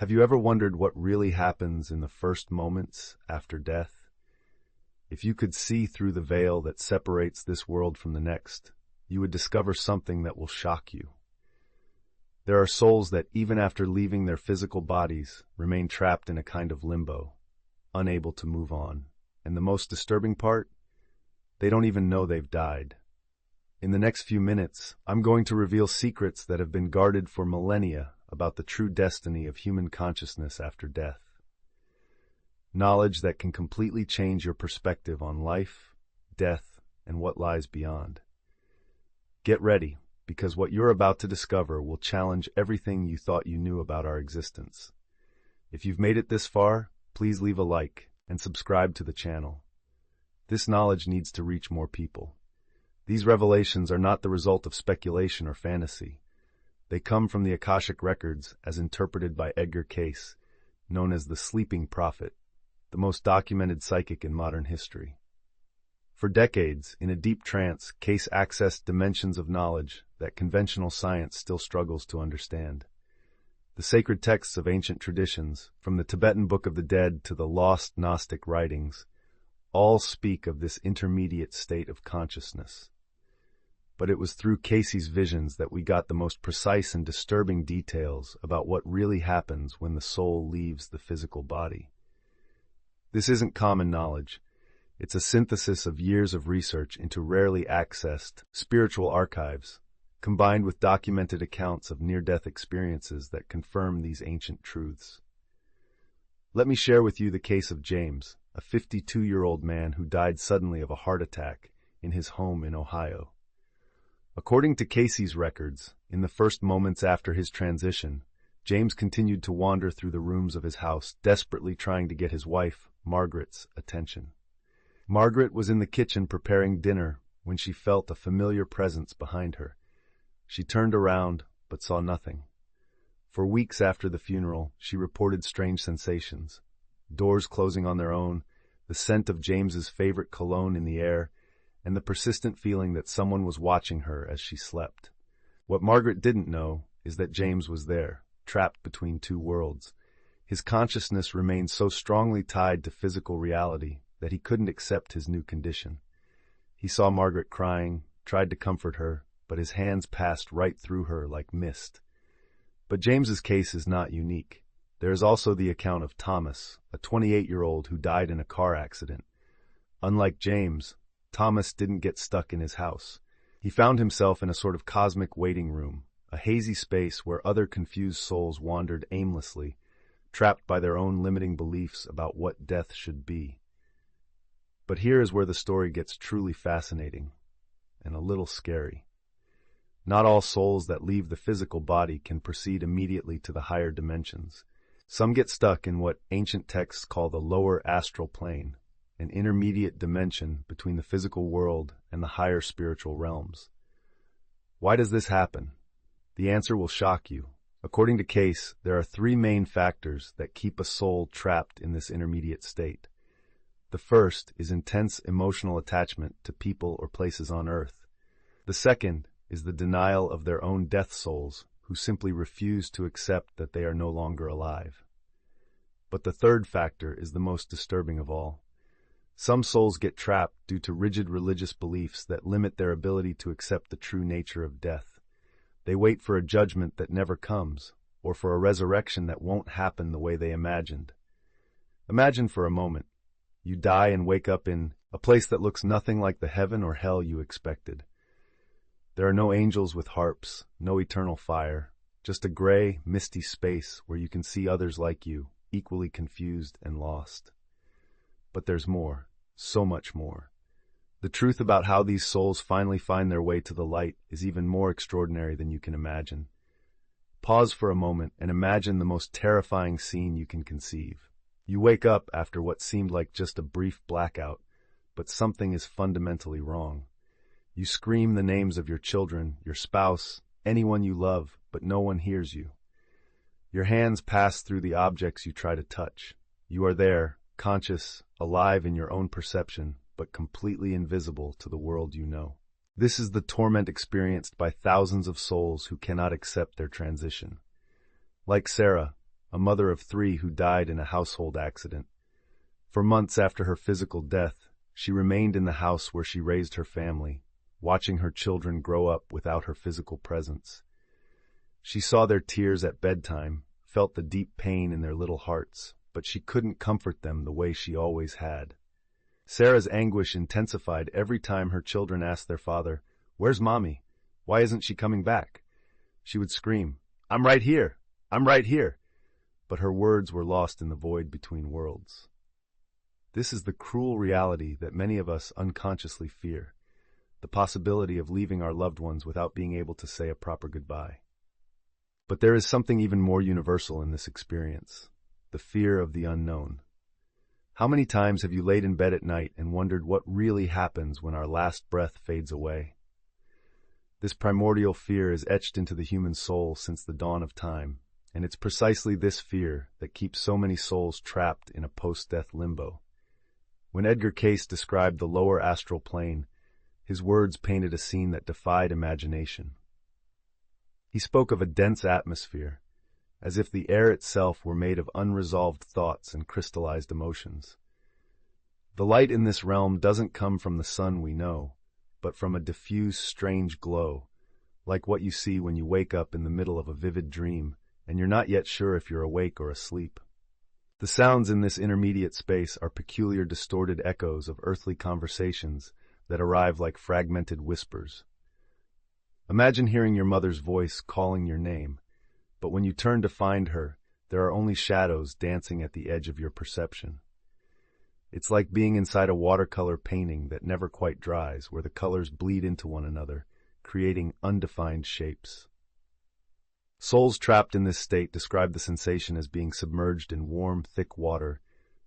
Have you ever wondered what really happens in the first moments after death? If you could see through the veil that separates this world from the next, you would discover something that will shock you. There are souls that, even after leaving their physical bodies, remain trapped in a kind of limbo, unable to move on. And the most disturbing part? They don't even know they've died. In the next few minutes, I'm going to reveal secrets that have been guarded for millennia about the true destiny of human consciousness after death. Knowledge that can completely change your perspective on life, death, and what lies beyond. Get ready, because what you're about to discover will challenge everything you thought you knew about our existence. If you've made it this far, please leave a like and subscribe to the channel. This knowledge needs to reach more people. These revelations are not the result of speculation or fantasy. They come from the Akashic records as interpreted by Edgar Cayce, known as the Sleeping Prophet, the most documented psychic in modern history. For decades, in a deep trance, Cayce accessed dimensions of knowledge that conventional science still struggles to understand. The sacred texts of ancient traditions, from the Tibetan Book of the Dead to the lost Gnostic writings, all speak of this intermediate state of consciousness. But it was through Cayce's visions that we got the most precise and disturbing details about what really happens when the soul leaves the physical body. This isn't common knowledge. It's a synthesis of years of research into rarely accessed spiritual archives, combined with documented accounts of near-death experiences that confirm these ancient truths. Let me share with you the case of James, a 52-year-old man who died suddenly of a heart attack in his home in Ohio. According to Cayce's records, in the first moments after his transition, James continued to wander through the rooms of his house, desperately trying to get his wife, Margaret's, attention. Margaret was in the kitchen preparing dinner when she felt a familiar presence behind her. She turned around, but saw nothing. For weeks after the funeral, she reported strange sensations. Doors closing on their own, the scent of James's favorite cologne in the air, and the persistent feeling that someone was watching her as she slept. What Margaret didn't know is that James was there, trapped between two worlds. His consciousness remained so strongly tied to physical reality that he couldn't accept his new condition. He saw Margaret crying, tried to comfort her, but his hands passed right through her like mist. But James's case is not unique. There is also the account of Thomas, a 28-year-old who died in a car accident. Unlike James, Thomas didn't get stuck in his house. He found himself in a sort of cosmic waiting room, a hazy space where other confused souls wandered aimlessly, trapped by their own limiting beliefs about what death should be. But here is where the story gets truly fascinating and a little scary. Not all souls that leave the physical body can proceed immediately to the higher dimensions. Some get stuck in what ancient texts call the lower astral plane, an intermediate dimension between the physical world and the higher spiritual realms. Why does this happen? The answer will shock you. According to Cayce, there are three main factors that keep a soul trapped in this intermediate state. The first is intense emotional attachment to people or places on earth. The second is the denial of their own death souls, who simply refuse to accept that they are no longer alive. But the third factor is the most disturbing of all. Some souls get trapped due to rigid religious beliefs that limit their ability to accept the true nature of death. They wait for a judgment that never comes, or for a resurrection that won't happen the way they imagined. Imagine for a moment, you die and wake up in a place that looks nothing like the heaven or hell you expected. There are no angels with harps, no eternal fire, just a gray, misty space where you can see others like you, equally confused and lost. But there's more, so much more. The truth about how these souls finally find their way to the light is even more extraordinary than you can imagine. Pause for a moment and imagine the most terrifying scene you can conceive. You wake up after what seemed like just a brief blackout, but something is fundamentally wrong. You scream the names of your children, your spouse, anyone you love, but no one hears you. Your hands pass through the objects you try to touch. You are there, conscious, alive in your own perception, but completely invisible to the world you know. This is the torment experienced by thousands of souls who cannot accept their transition. Like Sarah, a mother of 3 who died in a household accident. For months after her physical death, she remained in the house where she raised her family, watching her children grow up without her physical presence. She saw their tears at bedtime, felt the deep pain in their little hearts, but she couldn't comfort them the way she always had. Sarah's anguish intensified every time her children asked their father, "Where's Mommy? Why isn't she coming back?" She would scream, "I'm right here! I'm right here!" But her words were lost in the void between worlds. This is the cruel reality that many of us unconsciously fear, the possibility of leaving our loved ones without being able to say a proper goodbye. But there is something even more universal in this experience, the fear of the unknown. How many times have you laid in bed at night and wondered what really happens when our last breath fades away? This primordial fear is etched into the human soul since the dawn of time, and it's precisely this fear that keeps so many souls trapped in a post-death limbo. When Edgar Cayce described the lower astral plane, his words painted a scene that defied imagination. He spoke of a dense atmosphere, as if the air itself were made of unresolved thoughts and crystallized emotions. The light in this realm doesn't come from the sun we know, but from a diffuse, strange glow, like what you see when you wake up in the middle of a vivid dream, and you're not yet sure if you're awake or asleep. The sounds in this intermediate space are peculiar distorted echoes of earthly conversations that arrive like fragmented whispers. Imagine hearing your mother's voice calling your name, but when you turn to find her, there are only shadows dancing at the edge of your perception. It's like being inside a watercolor painting that never quite dries, where the colors bleed into one another, creating undefined shapes. Souls trapped in this state describe the sensation as being submerged in warm, thick water.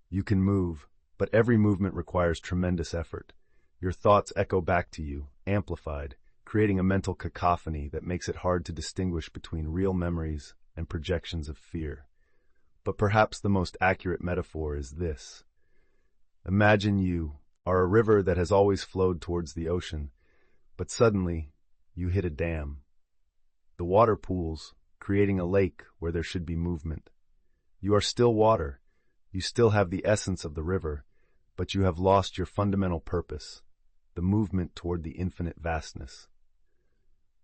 You can move, but every movement requires tremendous effort. Your thoughts echo back to you, amplified, creating a mental cacophony that makes it hard to distinguish between real memories and projections of fear. But perhaps the most accurate metaphor is this. Imagine you are a river that has always flowed towards the ocean, but suddenly you hit a dam. The water pools, creating a lake where there should be movement. You are still water. You still have the essence of the river, but you have lost your fundamental purpose, the movement toward the infinite vastness.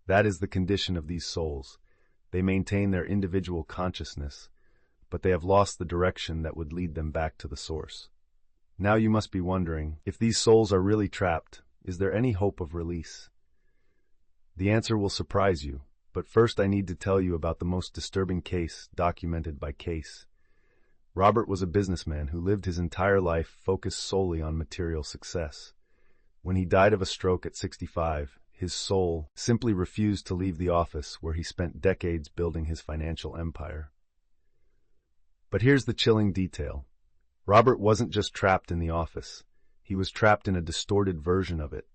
That is the condition of these souls. They maintain their individual consciousness, but they have lost the direction that would lead them back to the source. Now you must be wondering, if these souls are really trapped, is there any hope of release? The answer will surprise you, but first I need to tell you about the most disturbing case documented by Cayce. Robert was a businessman who lived his entire life focused solely on material success. When he died of a stroke at 65, his soul simply refused to leave the office where he spent decades building his financial empire. But here's the chilling detail. Robert wasn't just trapped in the office. He was trapped in a distorted version of it,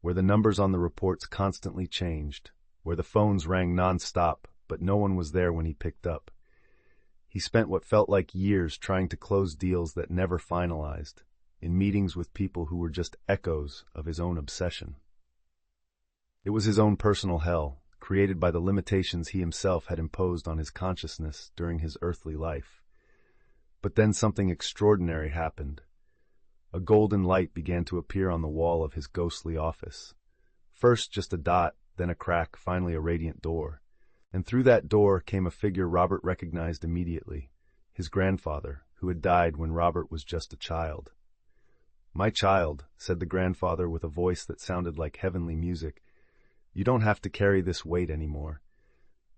where the numbers on the reports constantly changed, where the phones rang non-stop, but no one was there when he picked up. He spent what felt like years trying to close deals that never finalized, in meetings with people who were just echoes of his own obsession. It was his own personal hell, created by the limitations he himself had imposed on his consciousness during his earthly life. But then something extraordinary happened. A golden light began to appear on the wall of his ghostly office. First just a dot, then a crack, finally a radiant door. And through that door came a figure Robert recognized immediately, his grandfather, who had died when Robert was just a child. "My child," said the grandfather with a voice that sounded like heavenly music, "you don't have to carry this weight anymore.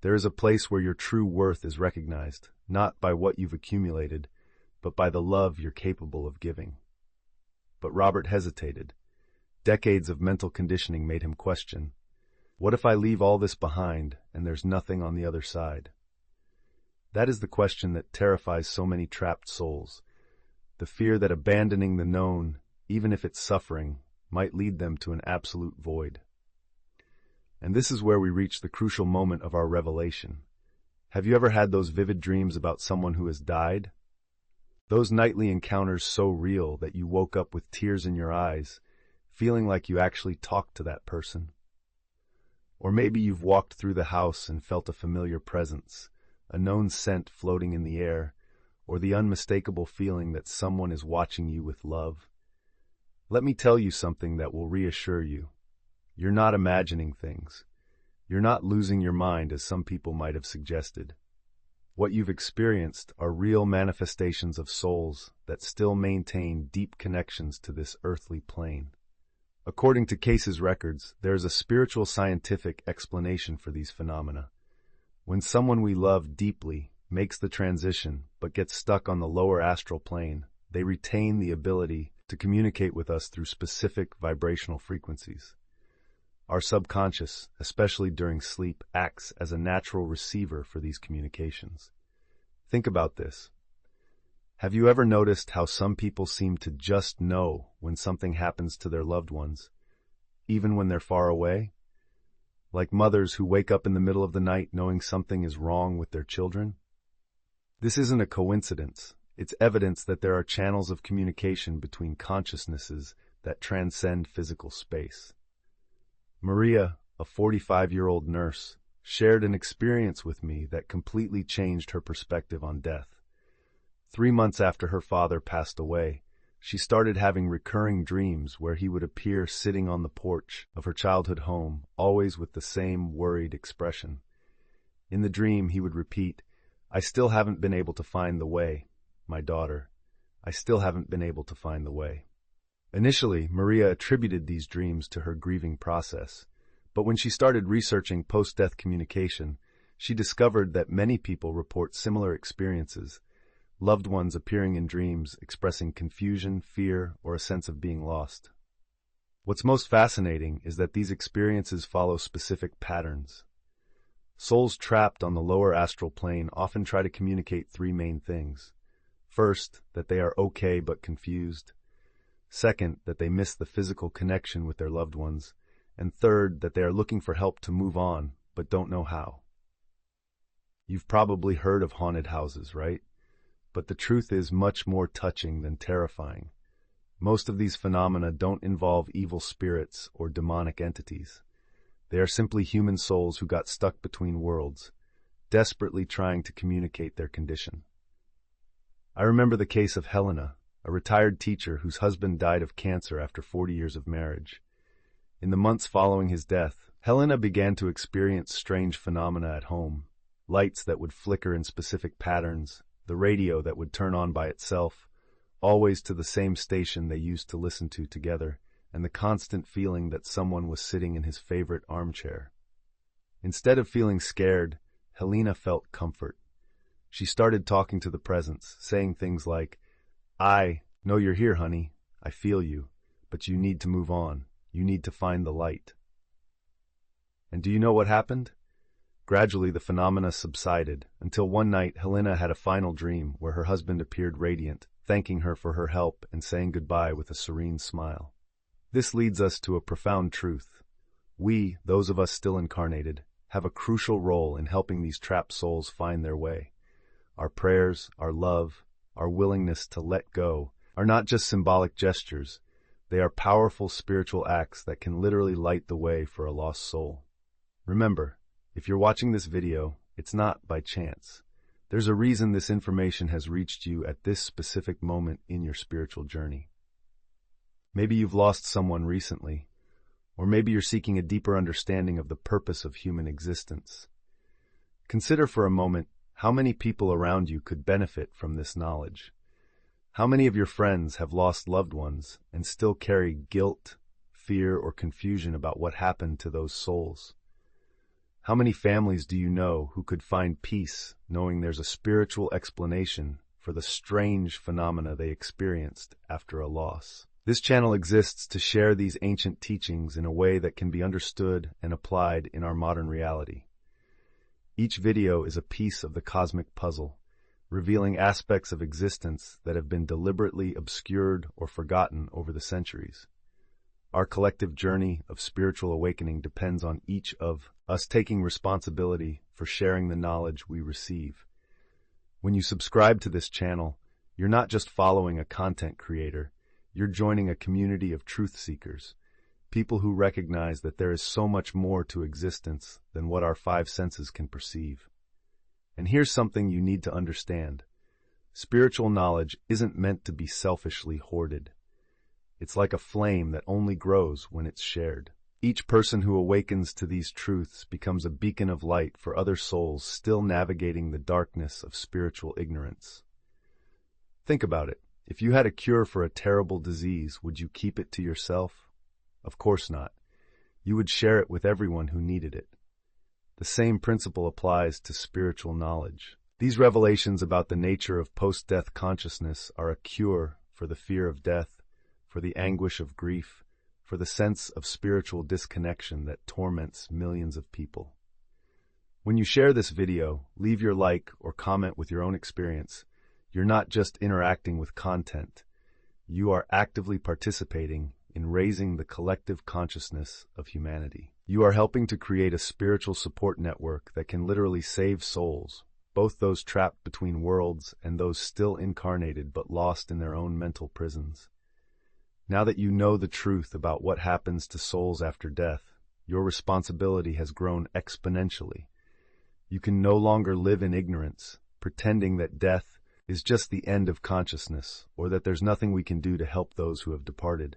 There is a place where your true worth is recognized, not by what you've accumulated, but by the love you're capable of giving." But Robert hesitated. Decades of mental conditioning made him question, what if I leave all this behind and there's nothing on the other side? That is the question that terrifies so many trapped souls, the fear that abandoning the known, even if it's suffering, might lead them to an absolute void. And this is where we reach the crucial moment of our revelation. Have you ever had those vivid dreams about someone who has died? Those nightly encounters so real that you woke up with tears in your eyes, feeling like you actually talked to that person. Or maybe you've walked through the house and felt a familiar presence, a known scent floating in the air, or the unmistakable feeling that someone is watching you with love. Let me tell you something that will reassure you. You're not imagining things. You're not losing your mind as some people might have suggested. What you've experienced are real manifestations of souls that still maintain deep connections to this earthly plane. According to Cayce's records, there is a spiritual scientific explanation for these phenomena. When someone we love deeply makes the transition but gets stuck on the lower astral plane, they retain the ability to communicate with us through specific vibrational frequencies. Our subconscious, especially during sleep, acts as a natural receiver for these communications. Think about this. Have you ever noticed how some people seem to just know when something happens to their loved ones, even when they're far away? Like mothers who wake up in the middle of the night knowing something is wrong with their children? This isn't a coincidence. It's evidence that there are channels of communication between consciousnesses that transcend physical space. Maria, a 45-year-old nurse, shared an experience with me that completely changed her perspective on death. 3 months after her father passed away, she started having recurring dreams where he would appear sitting on the porch of her childhood home, always with the same worried expression. In the dream, he would repeat, "I still haven't been able to find the way, my daughter. I still haven't been able to find the way." Initially, Maria attributed these dreams to her grieving process, but when she started researching post-death communication, she discovered that many people report similar experiences, loved ones appearing in dreams expressing confusion, fear, or a sense of being lost. What's most fascinating is that these experiences follow specific patterns. Souls trapped on the lower astral plane often try to communicate 3 main things. First, that they are okay but confused. Second, that they miss the physical connection with their loved ones. And third, that they are looking for help to move on, but don't know how. You've probably heard of haunted houses, right? But the truth is much more touching than terrifying. Most of these phenomena don't involve evil spirits or demonic entities. They are simply human souls who got stuck between worlds, desperately trying to communicate their condition. I remember the case of Helena, a retired teacher whose husband died of cancer after 40 years of marriage. In the months following his death, Helena began to experience strange phenomena at home, lights that would flicker in specific patterns, the radio that would turn on by itself, always to the same station they used to listen to together, and the constant feeling that someone was sitting in his favorite armchair. Instead of feeling scared, Helena felt comfort. She started talking to the presence, saying things like, "I know you're here, honey. I feel you. But you need to move on. You need to find the light." And do you know what happened? Gradually, the phenomena subsided, until one night Helena had a final dream where her husband appeared radiant, thanking her for her help and saying goodbye with a serene smile. This leads us to a profound truth. We, those of us still incarnated, have a crucial role in helping these trapped souls find their way. Our prayers, our love, our willingness to let go are not just symbolic gestures. They are powerful spiritual acts that can literally light the way for a lost soul. Remember, if you're watching this video, it's not by chance. There's a reason this information has reached you at this specific moment in your spiritual journey. Maybe you've lost someone recently, or maybe you're seeking a deeper understanding of the purpose of human existence. Consider for a moment how many people around you could benefit from this knowledge. How many of your friends have lost loved ones and still carry guilt, fear, or confusion about what happened to those souls? How many families do you know who could find peace knowing there's a spiritual explanation for the strange phenomena they experienced after a loss? This channel exists to share these ancient teachings in a way that can be understood and applied in our modern reality. Each video is a piece of the cosmic puzzle, revealing aspects of existence that have been deliberately obscured or forgotten over the centuries. Our collective journey of spiritual awakening depends on each of us taking responsibility for sharing the knowledge we receive. When you subscribe to this channel, you're not just following a content creator, you're joining a community of truth seekers, people who recognize that there is so much more to existence than what our 5 senses can perceive. And here's something you need to understand. Spiritual knowledge isn't meant to be selfishly hoarded. It's like a flame that only grows when it's shared. Each person who awakens to these truths becomes a beacon of light for other souls still navigating the darkness of spiritual ignorance. Think about it. If you had a cure for a terrible disease, would you keep it to yourself? Of course not. You would share it with everyone who needed it. The same principle applies to spiritual knowledge. These revelations about the nature of post-death consciousness are a cure for the fear of death, for the anguish of grief, for the sense of spiritual disconnection that torments millions of people. When you share this video, leave your like or comment with your own experience. You're not just interacting with content. You are actively participating in raising the collective consciousness of humanity. You are helping to create a spiritual support network that can literally save souls, both those trapped between worlds and those still incarnated but lost in their own mental prisons. Now that you know the truth about what happens to souls after death, your responsibility has grown exponentially. You can no longer live in ignorance, pretending that death is just the end of consciousness, or that there's nothing we can do to help those who have departed.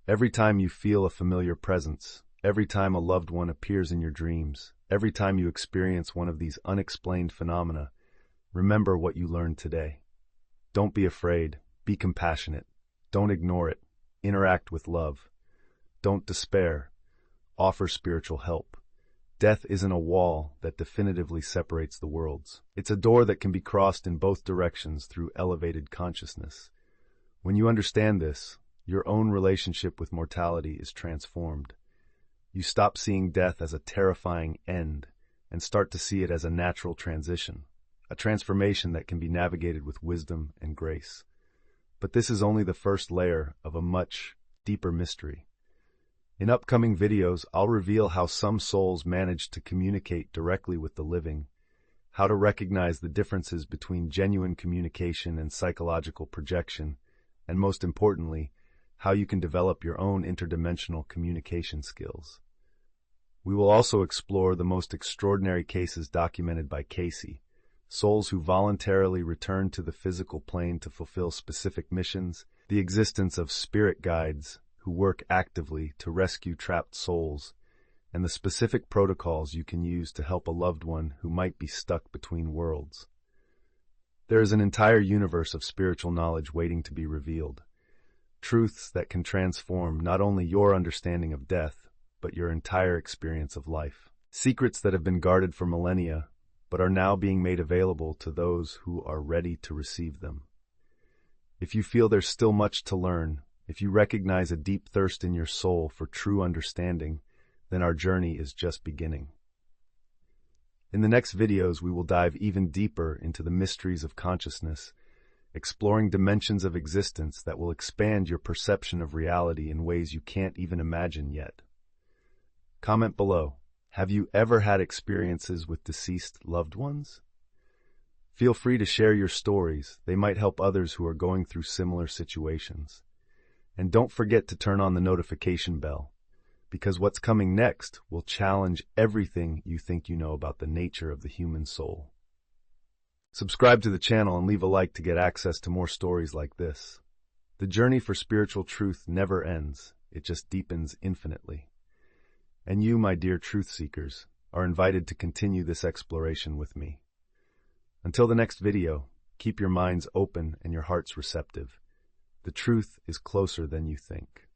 Every time you feel a familiar presence, every time a loved one appears in your dreams, every time you experience one of these unexplained phenomena, remember what you learned today. Don't be afraid. Be compassionate. Don't ignore it. Interact with love. Don't despair. Offer spiritual help. Death isn't a wall that definitively separates the worlds. It's a door that can be crossed in both directions through elevated consciousness. When you understand this, your own relationship with mortality is transformed. You stop seeing death as a terrifying end and start to see it as a natural transition, a transformation that can be navigated with wisdom and grace. But this is only the first layer of a much deeper mystery. In upcoming videos, I'll reveal how some souls manage to communicate directly with the living, how to recognize the differences between genuine communication and psychological projection, and most importantly, how you can develop your own interdimensional communication skills. We will also explore the most extraordinary cases documented by Cayce, souls who voluntarily return to the physical plane to fulfill specific missions, the existence of spirit guides who work actively to rescue trapped souls, and the specific protocols you can use to help a loved one who might be stuck between worlds. There is an entire universe of spiritual knowledge waiting to be revealed, truths that can transform not only your understanding of death, but your entire experience of life. Secrets that have been guarded for millennia, but are now being made available to those who are ready to receive them. If you feel there's still much to learn, if you recognize a deep thirst in your soul for true understanding, then our journey is just beginning. In the next videos, we will dive even deeper into the mysteries of consciousness, exploring dimensions of existence that will expand your perception of reality in ways you can't even imagine yet. Comment below. Have you ever had experiences with deceased loved ones? Feel free to share your stories. They might help others who are going through similar situations. And don't forget to turn on the notification bell, because what's coming next will challenge everything you think you know about the nature of the human soul. Subscribe to the channel and leave a like to get access to more stories like this. The journey for spiritual truth never ends. It just deepens infinitely. And you, my dear truth seekers, are invited to continue this exploration with me. Until the next video, keep your minds open and your hearts receptive. The truth is closer than you think.